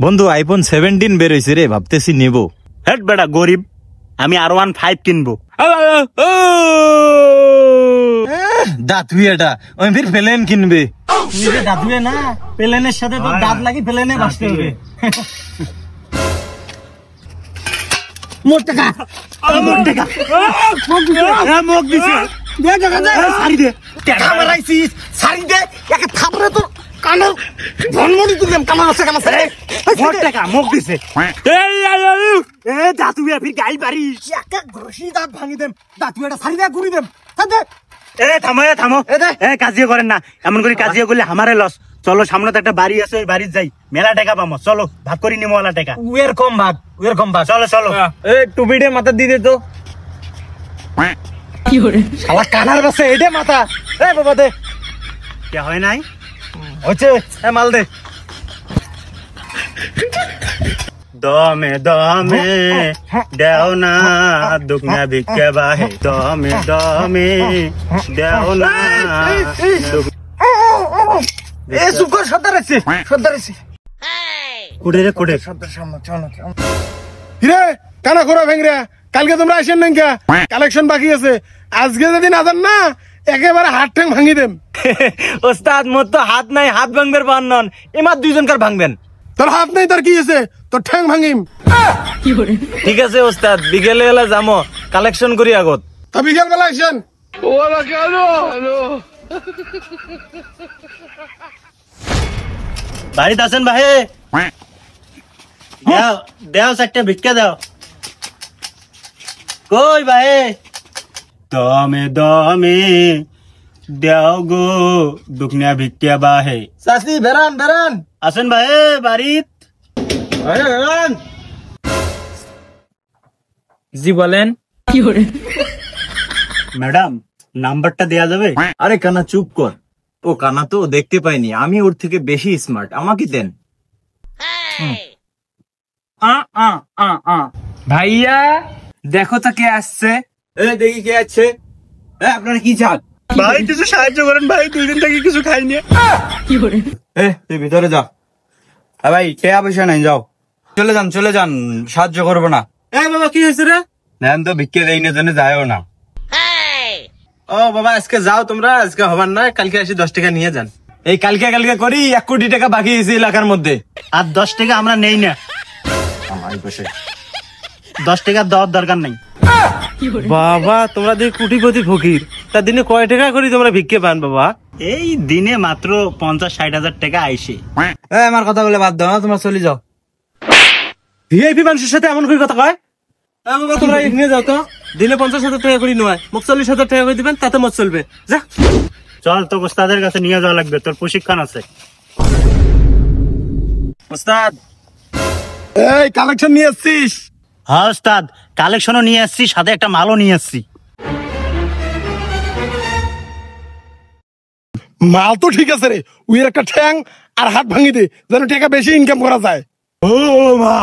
বন্ধু আইফোন 17 বের হইছে রে, ভাবতেছি নেব। হেট বেটা গরিব, আমি R15 কিনবো। দাঁতুই এটা, ওই ফির প্লেন কিনবে। দাদুয়ে না, প্লেনের সাথে তো দাঁত লাগি, প্লেনে বাঁচতে হবে। মোট টাকা মুখ দিছে, সারি দে টাকা মারাইছিস, সারি দে একে থাপড়ে তোর কানের ধনমনি তুললাম। কামার আছে কামার আছে, মোট টাকা মুখ দিছে। দাঁতুয়ে ফির গাই বাড়িস, একে ঘষি দাঁত ভাঙি দেম। দাঁতুয়েটা সারি দে, গুড়ি দেম। থামো, কাজিয়া করেন না, এমন করে কাজিয়া করলে আমারে লস। চলো, সামনে তো একটা বাড়ি আছে, ওই বাড়ির যাই, মেলা টাকা পাবো। চলো ভাগ করি নিমো ওলা টাকা। উয়ের কম ভাগ। চলো চলো। টুপিটে মাথা দিয়ে দে তো। শালা কানার বাসে এডে মাথা। বাবা দে, কে হয় নাই হচ্ছে মাল দে। দমে দমে দেও না দুঃখনা ভিক্ষে বাহে, দমে দমে দেও না। চুপ কর, সর্দার আছে। কুড়ে রে কুড়ে। হিরে কানা খোরা ভেংরা, কালকে তোমরা আসেন না কে? কালেকশন বাকি আছে, আজকে যদি না যান না একেবারে হাত ঠ্যাং ভাঙি দেম। ওস্তাদ মোর তো হাত নাই, হাত ভাঙবেন বান্নন, এমার দুইজনকার ভাঙবেন। তোর হাত নাই তোর কি আছে, তোর ঠ্যাং ভাঙিম। ঠিক আছে ওস্তাদ, বিকেলে এলা যামো, কালেকশন করি আগত। তা বিকেল বেলা আসেন। বাড়িতে আছেন ভাই? দেও চারটে ভিক্ষা দাও। কই ভাই? দমে দমে দেও গো দুঃখনা ভিক্ষা বাহে। চাচি বেরান। আছেন ভাই বাড়িত? জি বলেন। ম্যাডাম নাম্বারটা দেয়া যাবে? আরে কানা চুপ কর, ও কানা তো দেখতে পাইনি, আমি ওর থেকে বেশি স্মার্ট, আমাকে দেন। ভাইয়া দেখো তো কে আসছে। দেখি কে আসছে। আপনারা কি চান? ভাই কিছু সাহায্য করেন ভাই, 2 দিন থেকে কিছু খাইনি। তুই ভিতরে যা। ভাই খেয়া পয়সা নাই, যাও চলে যান, সাহায্য করবো না। বাবা কি হয়েছে রে? নেন তো, ভিক্ষে দেই না জন্য যায়ও না। ও বাবা আজকে যাও তোমরা, আজকে হবার না, কালকে এসে 10 টাকা নিয়ে যান। এই কালকে করি, 1 কোটি টাকা বাকি আছে এলাকার মধ্যে। আর 10 টাকা আমরা নেই না, 10 টাকা দেওয়ার দরকার নেই। বাবা তোমরা দেখি কোটিপতি ফকির, তার দিনে কয় টাকা করে তোমরা ভিক্ষে পান বাবা? এই দিনে মাত্র 50-60 হাজার টাকা আইসে। আমার কথা বলে বাদ দাও না, তোমরা চলে যাও। ভিআইপি মানুষের সাথে এমন করে কথা কয়? বাবা তোমরা এখানে যাও তো, দিনে 50,000 টাকা করে নয়, 40,000 টাকা করে দিবেন, তাতে মত চলবে। যা চল, তো ওস্তাদের কাছে নিয়ে যাওয়া লাগবে, তোর প্রশিক্ষণ আছে। ওস্তাদ এই কালেকশন নিয়ে আসছিস? হ্যাঁ ওস্তাদ, কালেকশনও নিয়ে আসছি, সাথে একটা মালও নিয়ে আসছি। মাল তো ঠিক আছে রে, উইয়ের একটা ঠ্যাং আর হাত ভাঙি দে, যেন টাকা বেশি ইনকাম করা যায়। ও মা